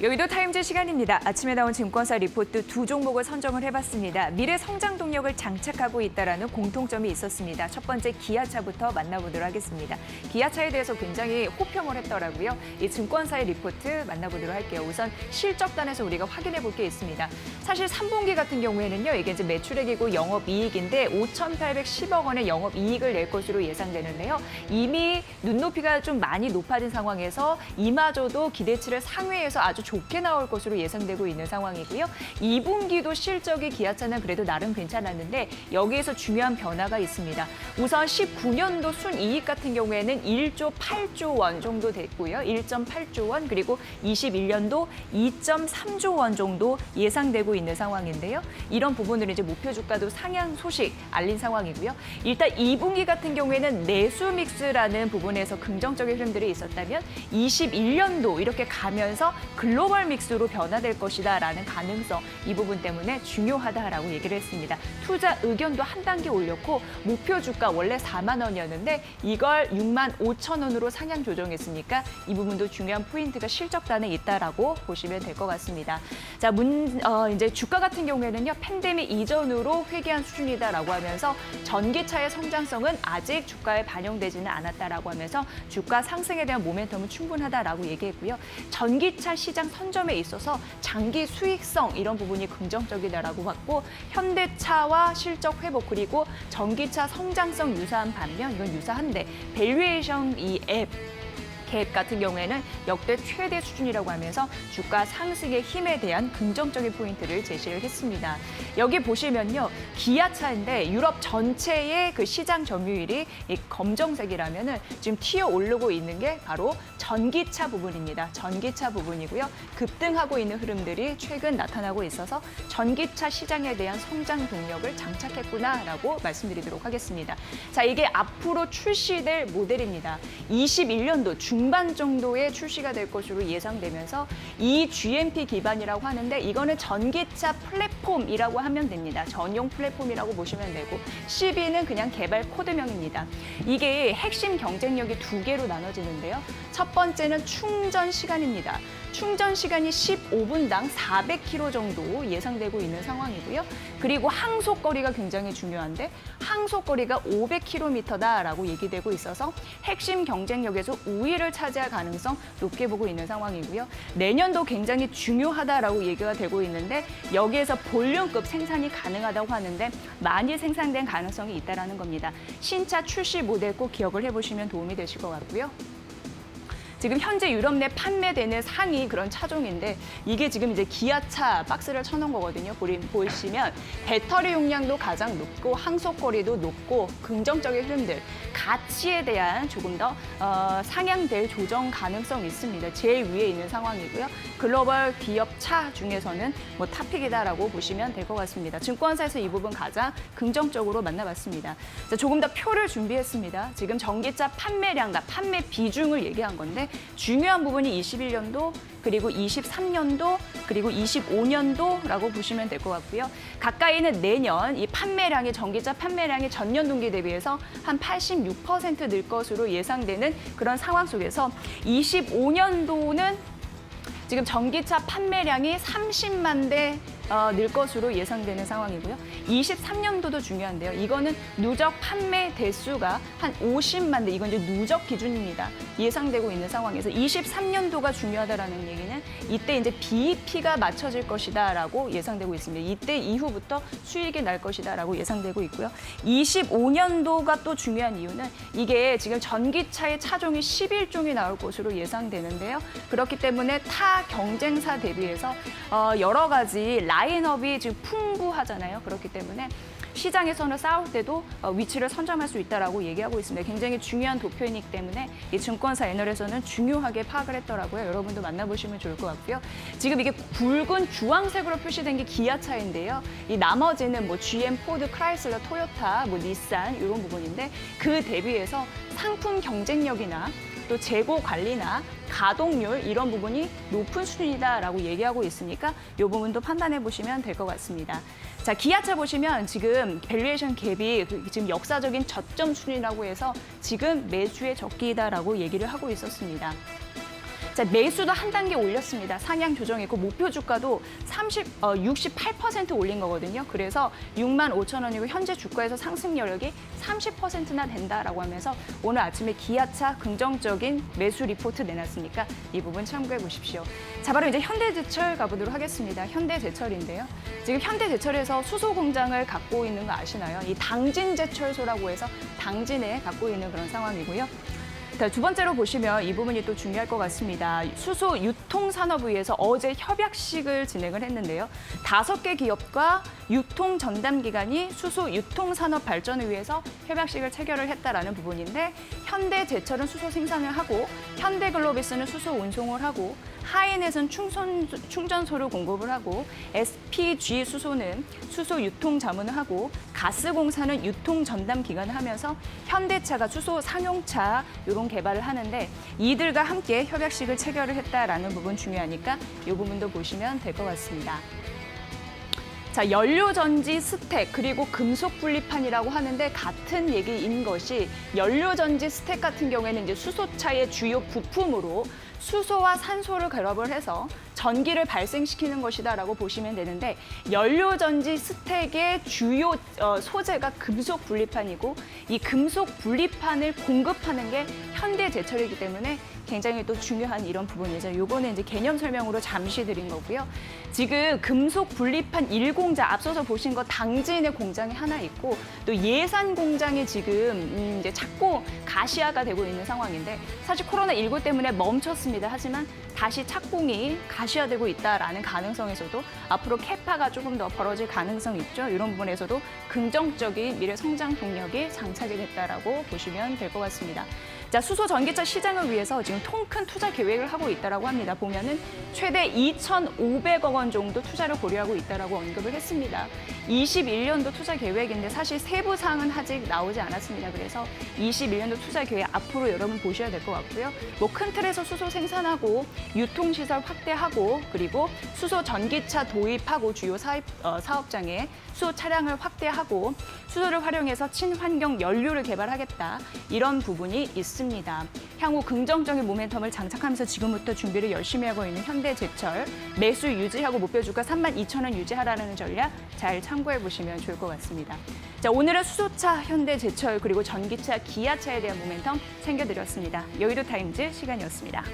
여의도 타임즈 시간입니다. 아침에 나온 증권사 리포트 두 종목을 선정을 해봤습니다. 미래 성장 동력을 장착하고 있다는 공통점이 있었습니다. 첫 번째 기아차부터 만나보도록 하겠습니다. 기아차에 대해서 굉장히 호평을 했더라고요. 이 증권사의 리포트 만나보도록 할게요. 우선 실적단에서 우리가 확인해 볼 게 있습니다. 사실 3분기 같은 경우에는요, 이게 이제 매출액이고 영업이익인데 5,810억 원의 영업이익을 낼 것으로 예상되는데요. 이미 눈높이가 좀 많이 높아진 상황에서 이마저도 기대치를 상회해서 아주 좋게 나올 것으로 예상되고 있는 상황이고요. 2분기도 실적이 기아차는 그래도 나름 괜찮았는데 여기에서 중요한 변화가 있습니다. 우선 19년도 순이익 같은 경우에는 1조 8조 원 정도 됐고요. 1.8조 원 그리고 21년도 2.3조 원 정도 예상되고 있는 상황인데요. 이런 부분을 이제 목표 주가도 상향 소식 알린 상황이고요. 일단 2분기 같은 경우에는 내수 믹스라는 부분에서 긍정적인 흐름들이 있었다면 21년도 이렇게 가면서 글로벌 믹스로 변화될 것이다라는 가능성, 이 부분 때문에 중요하다라고 얘기를 했습니다. 투자 의견도 한 단계 올렸고 목표 주가 원래 4만 원이었는데 이걸 6만 5천 원으로 상향 조정했으니까 이 부분도 중요한 포인트가 실적단에 있다라고 보시면 될 것 같습니다. 자, 이제 주가 같은 경우에는요, 팬데믹 이전으로 회귀한 수준이다라고 하면서 전기차의 성장성은 아직 주가에 반영되지는 않았다라고 하면서 주가 상승에 대한 모멘텀은 충분하다라고 얘기했고요. 전기차 시장 선점에 있어서 장기 수익성 이런 부분이 긍정적이다라고 봤고, 현대차와 실적 회복 그리고 전기차 성장성 유사한 반면 이건 유사한데 밸류에이션 이 갭 같은 경우에는 역대 최대 수준이라고 하면서 주가 상승의 힘에 대한 긍정적인 포인트를 제시를 했습니다. 여기 보시면요, 기아차인데 유럽 전체의 그 시장 점유율이 이 검정색이라면은 지금 튀어 오르고 있는 게 바로 전기차 부분입니다. 전기차 부분이고요. 급등하고 있는 흐름들이 최근 나타나고 있어서 전기차 시장에 대한 성장 동력을 장착했구나라고 말씀드리도록 하겠습니다. 자, 이게 앞으로 출시될 모델입니다. 21년도 중반 정도에 출시가 될 것으로 예상되면서 이 GMP 기반이라고 하는데 이거는 전기차 플랫폼이라고 하면 됩니다. 전용 플랫폼이라고 보시면 되고 CB는 그냥 개발 코드명입니다. 이게 핵심 경쟁력이 두 개로 나눠지는데요. 첫 번째는 충전 시간입니다. 충전 시간이 15분당 400km 정도 예상되고 있는 상황이고요. 그리고 항속거리가 굉장히 중요한데 항속거리가 500km다라고 얘기되고 있어서 핵심 경쟁력에서 우위를 차지할 가능성 높게 보고 있는 상황이고요. 내년도 굉장히 중요하다라고 얘기가 되고 있는데 여기에서 볼륨급 생산이 가능하다고 하는데 많이 생산된 가능성이 있다는 겁니다. 신차 출시 모델 꼭 기억을 해보시면 도움이 되실 것 같고요. 지금 현재 유럽 내 판매되는 상위 그런 차종인데 이게 지금 이제 기아차 박스를 쳐놓은 거거든요. 보시면 배터리 용량도 가장 높고 항속거리도 높고 긍정적인 흐름들, 가치에 대한 조금 더 상향될 조정 가능성이 있습니다. 제일 위에 있는 상황이고요. 글로벌 기업 차 중에서는 뭐 탑픽이다라고 보시면 될 것 같습니다. 증권사에서 이 부분 가장 긍정적으로 만나봤습니다. 자, 조금 더 표를 준비했습니다. 지금 전기차 판매량과 판매 비중을 얘기한 건데 중요한 부분이 21년도 그리고 23년도 그리고 25년도라고 보시면 될 것 같고요. 가까이는 내년 이 판매량이 전기차 판매량이 전년 동기 대비해서 한 86% 늘 것으로 예상되는 그런 상황 속에서 25년도는 지금 전기차 판매량이 30만 대 늘 것으로 예상되는 상황이고요. 23년도도 중요한데요. 이거는 누적 판매 대수가 한 50만 대, 이건 이제 누적 기준입니다. 예상되고 있는 상황에서 23년도가 중요하다라는 얘기는 이때 이제 BEP가 맞춰질 것이다라고 예상되고 있습니다. 이때 이후부터 수익이 날 것이다라고 예상되고 있고요. 25년도가 또 중요한 이유는 이게 지금 전기차의 차종이 11종이 나올 것으로 예상되는데요. 그렇기 때문에 타 경쟁사 대비해서 여러 가지 라인업이 지금 풍부하잖아요. 그렇기 때문에 시장에서는 싸울 때도 위치를 선점할 수 있다라고 얘기하고 있습니다. 굉장히 중요한 도표이기 때문에 이 증권사 애널에서는 중요하게 파악을 했더라고요. 여러분도 만나보시면 좋을 것 같고요. 지금 이게 굵은 주황색으로 표시된 게 기아차인데요. 이 나머지는 뭐 GM, 포드, 크라이슬러, 토요타, 뭐 닛산 이런 부분인데 그 대비해서 상품 경쟁력이나 또 재고 관리나 가동률 이런 부분이 높은 수준이다라고 얘기하고 있으니까 이 부분도 판단해 보시면 될 것 같습니다. 자, 기아차 보시면 지금 밸류에이션 갭이 지금 역사적인 저점 수준이라고 해서 지금 매수의 적기다라고 얘기를 하고 있었습니다. 자, 매수도 한 단계 올렸습니다. 상향 조정했고 목표 주가도 68% 올린 거거든요. 그래서 65,000원이고 현재 주가에서 상승 여력이 30%나 된다라고 하면서 오늘 아침에 기아차 긍정적인 매수 리포트 내놨으니까 이 부분 참고해 보십시오. 자, 바로 이제 현대제철 가보도록 하겠습니다. 현대제철인데요. 지금 현대제철에서 수소 공장을 갖고 있는 거 아시나요? 이 당진제철소라고 해서 당진에 갖고 있는 그런 상황이고요. 자, 두 번째로 보시면 이 부분이 또 중요할 것 같습니다. 수소 유통산업위에서 어제 협약식을 진행을 했는데요. 5개 기업과 유통 전담 기관이 수소 유통산업 발전을 위해서 협약식을 체결을 했다라는 부분인데 현대제철은 수소 생산을 하고 현대글로비스는 수소 운송을 하고 하이넷은 충전소를 공급을 하고 SPG 수소는 수소 유통 자문을 하고 가스공사는 유통 전담 기관을 하면서 현대차가 수소 상용차 이런 개발을 하는데 이들과 함께 협약식을 체결을 했다라는 부분 중요하니까 이 부분도 보시면 될 것 같습니다. 자, 연료전지 스택 그리고 금속 분리판이라고 하는데 같은 얘기인 것이 연료전지 스택 같은 경우에는 이제 수소차의 주요 부품으로 수소와 산소를 결합을 해서 전기를 발생시키는 것이다라고 보시면 되는데 연료전지 스택의 주요 소재가 금속 분리판이고 이 금속 분리판을 공급하는 게 현대제철이기 때문에 굉장히 또 중요한 이런 부분이죠. 요거는 이제 개념 설명으로 잠시 드린 거고요. 지금 금속 분리판 1공장 앞서서 보신 거 당진의 공장이 하나 있고 또 예산 공장이 지금 이제 착공 가시화가 되고 있는 상황인데 사실 코로나19 때문에 멈췄습니다. 하지만 다시 착공이 가시화되고 있다라는 가능성에서도 앞으로 캐파가 조금 더 벌어질 가능성이 있죠. 이런 부분에서도 긍정적인 미래 성장 동력이 장착이 됐다라고 보시면 될 것 같습니다. 자, 수소 전기차 시장을 위해서 지금 통 큰 투자 계획을 하고 있다라고 합니다. 보면은 최대 2,500억 원 정도 투자를 고려하고 있다라고 언급을 했습니다. 21년도 투자 계획인데 사실 세부 사항은 아직 나오지 않았습니다. 그래서 21년도 투자 계획 앞으로 여러분 보셔야 될 것 같고요. 뭐 큰 틀에서 수소 생산하고 유통시설 확대하고 그리고 수소 전기차 도입하고 주요 사업장에 수소 차량을 확대하고 수소를 활용해서 친환경 연료를 개발하겠다. 이런 부분이 있습니다. 향후 긍정적인 모멘텀을 장착하면서 지금부터 준비를 열심히 하고 있는 현대제철 매수 유지하고 목표 주가 32,000원 유지하라는 전략 잘 참고해 보시면 좋을 것 같습니다. 자, 오늘은 수소차, 현대제철 그리고 전기차, 기아차에 대한 모멘텀 챙겨드렸습니다. 여의도 타임즈 시간이었습니다.